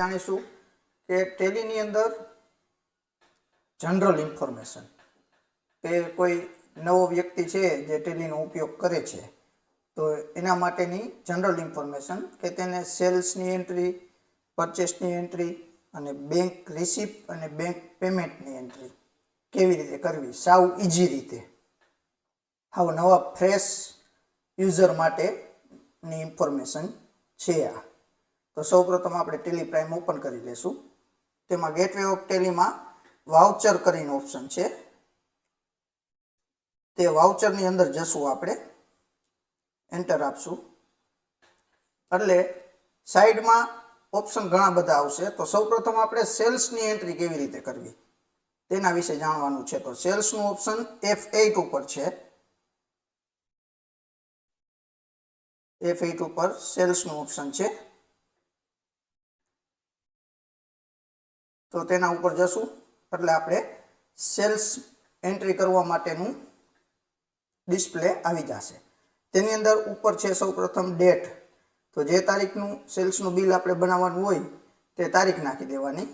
જાણીશું કે ટેલીની અંદર જનરલ ઇન્ફોર્મેશન કે કોઈ નવો વ્યક્તિ છે જે ટેલીનો ઉપયોગ કરે છે તો એના માટેની જનરલ ઇન્ફોર્મેશન કે તેને સેલ્સની એન્ટ્રી, પરચેસની એન્ટ્રી અને બેંક રિસિપ્ટ અને બેંક પેમેન્ટની એન્ટ્રી કેવી રીતે કરવી સાવ ઇઝી રીતે, હાવ નવા ફ્રેશ યુઝર માટેની ઇન્ફોર્મેશન છે આ. તો સૌપ્રથમ આપણે ટેલી પ્રાઇમ ઓપન કરી લેશું. તેમાં ગેટવે ઓફ ટેલીમાં વાઉચર કરીને ઓપ્શન છે, તે વાઉચરની અંદર જશું, આપણે એન્ટર આપશું એટલે સાઈડમાં ઓપ્શન ઘણા બધા આવશે. તો સૌપ્રથમ આપણે સેલ્સની એન્ટ્રી કેવી રીતે કરવી તેના વિશે જાણવાનું છે. તો સેલ્સનું ઓપ્શન F8 ઉપર છે. F8 ઉપર સેલ્સનું ઓપ્શન છે. તો તેના ઉપર જશું એટલે આપણે સેલ્સ એન્ટ્રી કરવા માટેનું ડિસ્પ્લે આવી જશે. તેની અંદર ઉપર છે સૌપ્રથમ ડેટ. તો જે તારીખનું સેલ્સનું બિલ આપણે બનાવવાનું હોય તે તારીખ નાખી દેવાની.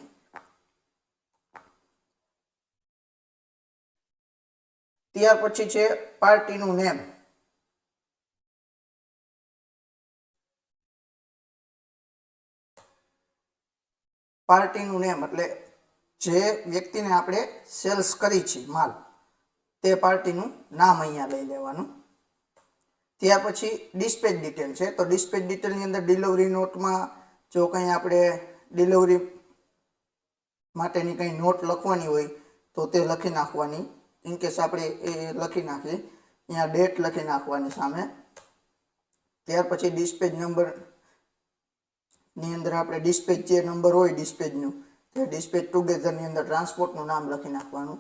ત્યાર પછી છે પાર્ટીનું નેમ. પાર્ટીનું નેમ એટલે જે વ્યક્તિને આપણે સેલ્સ કરી છે માલ તે પાર્ટીનું નામ અહીંયા લઈ લેવાનું. ત્યાર પછી ડિસ્પેચ ડિટેલ છે. તો ડિસ્પેચ ડિટેલની અંદર ડિલિવરી નોટમાં જો કંઈ આપણે ડિલિવરી માટેની કંઈ નોટ લખવાની હોય તો તે લખી નાખવાની. ઇનકેસ આપણે એ લખી નાખીએ, અહીંયા ડેટ લખી નાખવાની સામે. ત્યાર પછી ડિસ્પેચ નંબરની અંદર આપણે ડિસ્પેચ જે નંબર હોય ડિસ્પેચનું તે ડિસ્પેચ ટુગેધરની અંદર ટ્રાન્સપોર્ટનું નામ લખી નાખવાનું.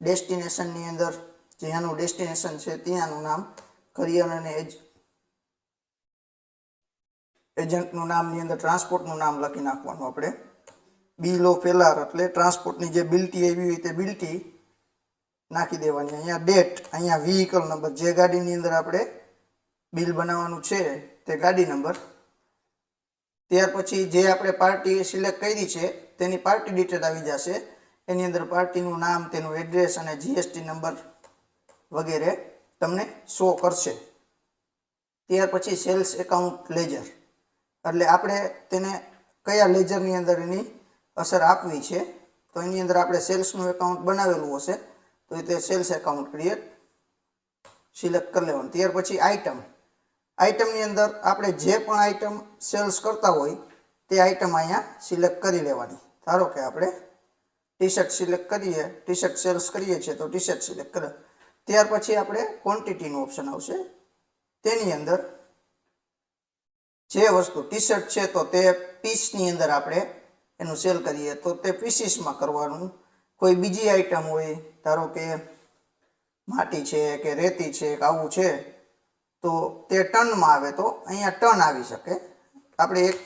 ડેસ્ટિનેશનની અંદર જ્યાંનું ડેસ્ટિનેશન છે ત્યાંનું નામ, કરિયર અને એજન્ટનું નામની અંદર ટ્રાન્સપોર્ટનું નામ લખી નાખવાનું. આપણે બિલ ઓફ એલઆર એટલે ટ્રાન્સપોર્ટની જે બિલ્ટી આવી હોય તે બિલ્ટી નાખી દેવાની. અહીંયા ડેટ, અહીંયા વ્હીકલ નંબર, જે ગાડીની અંદર આપણે બિલ બનાવવાનું છે તે ગાડી નંબર. ત્યાર પછી જે આપણે પાર્ટી સિલેક્ટ કરી છે તેની પાર્ટી ડિટેલ આવી જશે. એની અંદર પાર્ટીનું નામ, તેનું એડ્રેસ અને જીએસટી નંબર વગેરે તમને શો કરશે. ત્યાર પછી સેલ્સ એકાઉન્ટ લેજર એટલે આપણે તેને કયા લેજરની અંદર એની અસર આપવી છે. તો એની અંદર આપણે સેલ્સનું એકાઉન્ટ બનાવેલું હશે તો તે સેલ્સ એકાઉન્ટ ક્રિએટ સિલેક્ટ કરી લેવાનું. ત્યાર પછી આઈટમની અંદર આપણે જે પણ આઈટમ સેલ્સ કરતા હોય તે આઈટમ અહીંયા સિલેક્ટ કરી લેવાની. ધારો કે આપણે ટી શર્ટ સિલેક્ટ કરીએ, ટી શર્ટ સેલ્સ કરીએ છીએ તો ટી શર્ટ સિલેક્ટ કરે. ત્યાર પછી આપણે ક્વોન્ટિટીનું ઓપ્શન આવશે. તેની અંદર જે વસ્તુ ટી શર્ટ છે તો તે પીસની અંદર આપણે એનું સેલ કરીએ તો તે પીસીસમાં કરવાનું. કોઈ બીજી આઈટમ હોય, ધારો કે માટી છે કે રેતી છે કે આવું છે તો તે ટનમાં આવે તો અહીંયા ટન આવી શકે. આપણે એક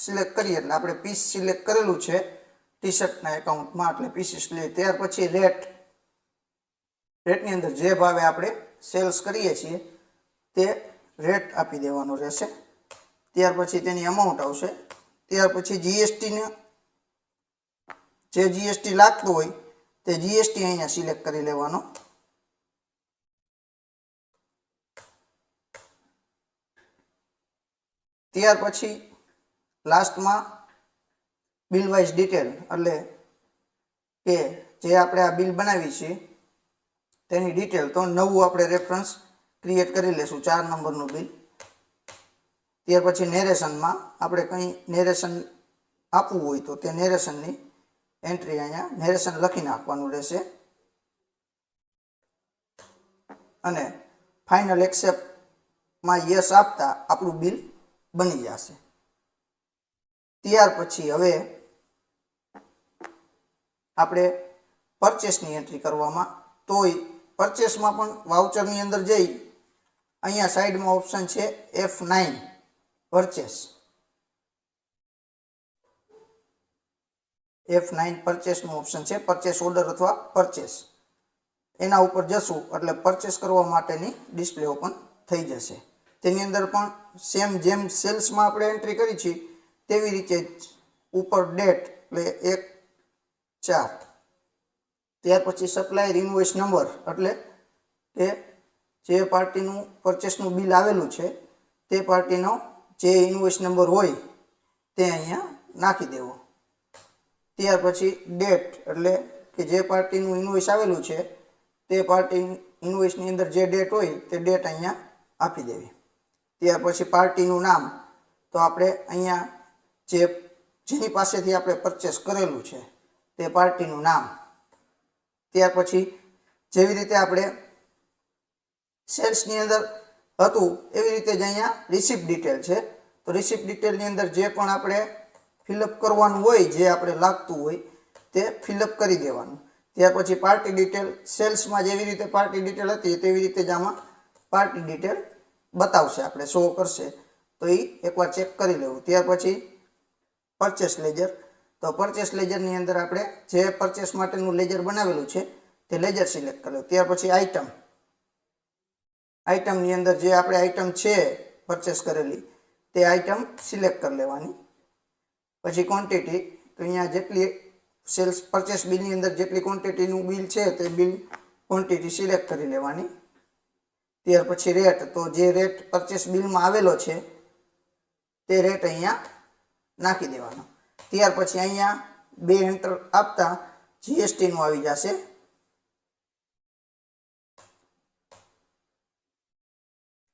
સિલેક્ટ કરીએ એટલે આપણે પીસ સિલેક્ટ કરેલું છે ટી શર્ટના એકાઉન્ટમાં એટલે પીસીસ લઈએ. ત્યાર પછી રેટની અંદર જે ભાવે આપણે સેલ્સ કરીએ છીએ તે રેટ આપી દેવાનો રહેશે. ત્યાર પછી તેની અમાઉન્ટ આવશે. ત્યાર પછી જીએસટીને જે જીએસટી લાગતું હોય તે જીએસટી અહીંયા સિલેક્ટ કરી લેવાનો. ત્યાર પછી લાસ્ટમાં બિલ વાઇઝ ડિટેલ એટલે કે જે આપણે આ બિલ બનાવી છે તેની ડિટેલ. તો નવું આપણે રેફરન્સ ક્રિએટ કરી લેશું 4 નંબરનું બિલ. ત્યાર પછી નેરેશનમાં આપણે કંઈ નેરેશન આપવું હોય તો તે નેરેશનની એન્ટ્રી અહીંયા નેરેશન લખી નાખવાનું રહેશે અને ફાઇનલ એક્સેપ્ટમાં યસ આપતા આપણું બિલ બની જશે. ત્યાર પછી હવે આપણે પરચેસની એન્ટ્રી કરવામાં તોય પરચેસમાં પણ વાઉચરની અંદર જઈ અહીંયા સાઈડમાં ઓપ્શન છે F9 પરચેસ. F9 પરચેસનું ઓપ્શન છે, પરચેસ ઓર્ડર અથવા પરચેસ. એના ઉપર જશું એટલે પરચેસ કરવા માટેની ડિસ્પ્લે ઓપન થઈ જશે. તેની અંદર પણ જેમ સેલ્સમાં આપણે એન્ટ્રી કરી છે તેવી રીતે જ ઉપર ડેટ એટલે 1/4. ત્યાર પછી સપ્લાયર ઇન્વોઇસ નંબર એટલે કે જે પાર્ટીનું પરચેસનું બિલ આવેલું છે તે પાર્ટીનો જે ઇન્વોઇસ નંબર હોય તે અહીંયા નાખી દેવો. ત્યાર પછી ડેટ એટલે કે જે પાર્ટીનું ઇન્વોઇસ આવેલું છે તે પાર્ટી ઇન્વોઇસની અંદર જે ડેટ હોય તે ડેટ અહીંયા આપી દેવી. ત્યાર પછી પાર્ટીનું નામ તો આપણે અહીંયા જેની પાસેથી આપણે પરચેસ કરેલું છે તે પાર્ટીનું નામ. ત્યાર પછી જેવી રીતે આપણે સેલ્સની અંદર હતું એવી રીતે જ અહીંયા રિસિપ્ટ ડિટેલ છે. તો રિસિપ્ટ ડિટેલની અંદર જે પણ આપણે ફિલઅપ કરવાનું હોય, જે આપણે લાગતું હોય તે ફિલઅપ કરી દેવાનું. ત્યાર પછી પાર્ટી ડિટેલ, સેલ્સમાં જેવી રીતે પાર્ટી ડિટેલ હતી તેવી રીતે જ આમાં પાર્ટી ડિટેલ બતાવશે, આપણે શો કરશે. તો એ એકવાર ચેક કરી લેવું. ત્યાર પછી પરચેસ લેજર. તો પરચેસ લેજરની અંદર આપણે જે પરચેસ માટેનું લેજર બનાવેલું છે તે લેજર સિલેક્ટ કરી લેવું. ત્યાર પછી આઇટમની અંદર જે આપણે આઇટમ છે પરચેસ કરેલી તે આઇટમ સિલેક્ટ કરી લેવાની. પછી ક્વોન્ટિટી, તો અહીંયા જેટલી સેલ્સ પરચેસ બિલની અંદર જેટલી ક્વોન્ટિટીનું બિલ છે તે બિલ ક્વોન્ટિટી સિલેક્ટ કરી લેવાની. ત્યાર પછી રેટ, તો જે રેટ પરચેસ બિલમાં આવેલો છે તે રેટ અહીંયા નાખી દેવાનો. ત્યાર પછી અહીંયા 2 એન્ટર આપતા જીએસટીનું આવી જશે.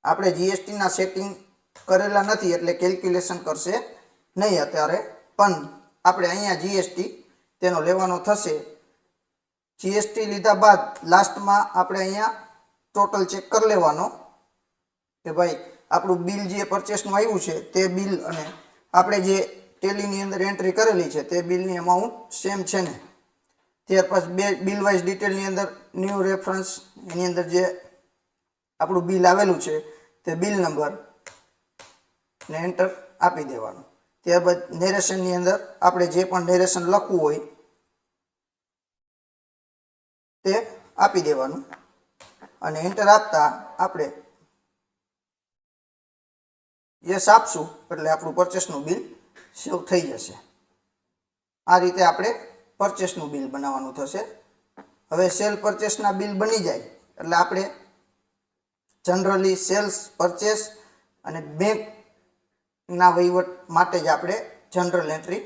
આપણે જીએસટીના સેટિંગ કરેલા નથી એટલે કેલ્ક્યુલેશન કરશે નહીં અત્યારે, પણ આપણે અહીંયા જીએસટી તેનો લેવાનો થશે. જીએસટી લીધા બાદ લાસ્ટમાં આપણે અહીંયા ટોટલ ચેક કરી લેવાનો કે ભાઈ આપણું બિલ જે પરચેસનું આવ્યું છે તે બિલ અને આપણે જે ટેલીની અંદર એન્ટ્રી કરેલી છે તે બિલની અમાઉન્ટ સેમ છે ને. ત્યાર પછી બિલ વાઇઝ ડિટેલની અંદર ન્યૂ રેફરન્સ, એની અંદર જે આપણું બિલ આવેલું છે તે બિલ નંબર ને એન્ટર આપી દેવાનું. ત્યારબાદ નેરેશનની અંદર આપણે જે પણ નેરેશન લખવું હોય તે આપી દેવાનું અને એન્ટર આપતા આપણે યસ આપશું એટલે આપણું પરચેસનું બિલ સેવ થઈ જશે. આ રીતે આપણે પરચેસનું બિલ બનાવવાનું થશે. હવે સેલ પરચેસના બિલ બની જાય એટલે આપણે જનરલી સેલ્સ, પરચેસ અને બેંકના વહીવટ માટે જ આપણે જનરલ એન્ટ્રી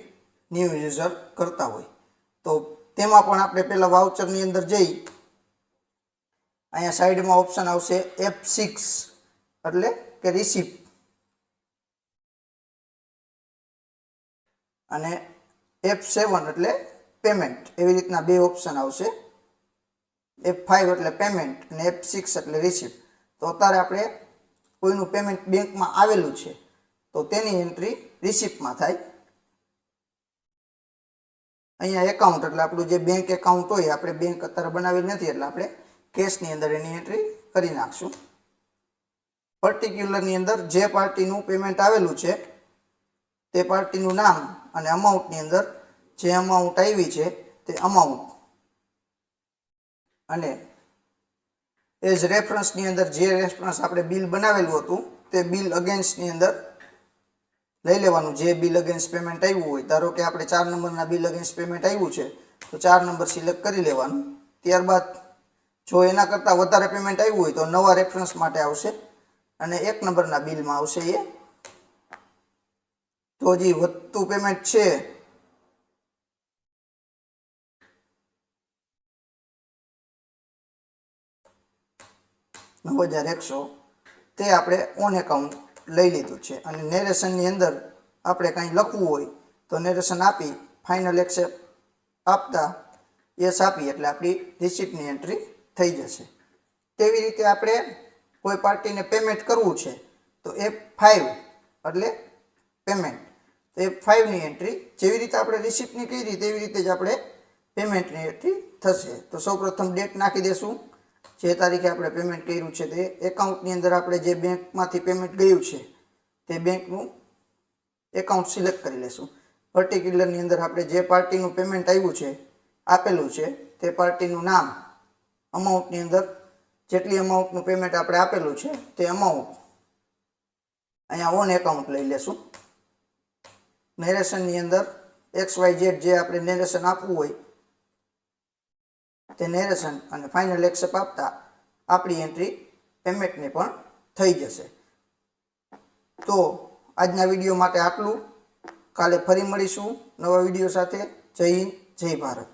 ન્યૂ યુઝર કરતા હોય. તો તેમાં પણ આપણે પહેલાં વાઉચરની અંદર જઈ અહીંયા સાઈડમાં ઓપ્શન આવશે F6 એટલે કે રિસિપ્ટ અને F7 એટલે પેમેન્ટ. એવી રીતના 2 ઓપ્શન આવશે. F5 એટલે પેમેન્ટ અને F6 એટલે રિસિપ્ટ. તો અત્યારે આપણે કોઈનું પેમેન્ટ બેંકમાં આવેલું છે તો તેની એન્ટ્રી રિસિપ્ટમાં થાય. અહીંયા એકાઉન્ટ એટલે આપણું જે બેંક એકાઉન્ટ હોય, આપણે બેંક અત્યારે બનાવેલ નથી એટલે આપણે કેશની અંદર એની એન્ટ્રી કરી નાખશું. પર્ટિક્યુલરની અંદર જે પાર્ટીનું પેમેન્ટ આવેલું છે તે પાર્ટીનું નામ અને અમાઉન્ટની અંદર જે અમાઉન્ટ આવી છે તે અમાઉન્ટ અને એઝ રેફરન્સની અંદર જે રેફરન્સ આપણે બિલ બનાવેલું હતું તે બિલ અગેન્સ્ટની અંદર લઈ લેવાનું. જે બિલ અગેન્સ્ટ પેમેન્ટ આવ્યું હોય, ધારો કે આપણે 4 નંબરના બિલ અગેન્સ્ટ પેમેન્ટ આવ્યું છે તો 4 નંબર સિલેક્ટ કરી લેવાનું. ત્યારબાદ જો એના કરતાં વધારે પેમેન્ટ આવ્યું હોય તો નવા રેફરન્સ માટે આવશે અને 1 નંબરના બિલમાં આવશે એ. તો જે વધતું પેમેન્ટ છે $9,100 તે આપણે ઓન એકાઉન્ટ લઈ લીધું છે. અને નેરેશનની અંદર આપણે કંઈ લખવું હોય તો નેરેશન આપી ફાઇનલ એક્સેપ્ટ આપતા યસ આપી એટલે આપણી રિસિપ્ટની એન્ટ્રી થઈ જશે. તેવી રીતે આપણે કોઈ પાર્ટીને પેમેન્ટ કરવું છે તો F5 એટલે પેમેન્ટ. તો F5ની એન્ટ્રી જેવી રીતે આપણે રિસિપ્ટની કરી તેવી રીતે જ આપણે પેમેન્ટની એન્ટ્રી થશે. તો સૌપ્રથમ ડેટ નાખી દેશું, જે તારીખે આપણે પેમેન્ટ કર્યું છે તે. એકાઉન્ટની અંદર આપણે જે બેંકમાંથી પેમેન્ટ ગયું છે તે બેંકનું એકાઉન્ટ સિલેક્ટ કરી લેશું. પર્ટિક્યુલરની અંદર આપણે જે પાર્ટીનું પેમેન્ટ આવ્યું છે આપેલું છે તે પાર્ટીનું નામ, અમાઉન્ટની અંદર જેટલી અમાઉન્ટનું પેમેન્ટ આપણે આપેલું છે તે અમાઉન્ટ અહીંયા ઓન એકાઉન્ટ લઈ લેશું. નેરેશનની અંદર XYZ જે આપણે નેરેશન આપવું હોય તે નેરેશન અને ફાઇનલ એક્સેપ્ટ આપતા આપણી એન્ટ્રી પેમેન્ટની પણ થઈ જશે. તો આજના વિડીયો માટે આટલું. કાલે ફરી મળીશું નવા વિડીયો સાથે. જય હિન્દ, જય ભારત.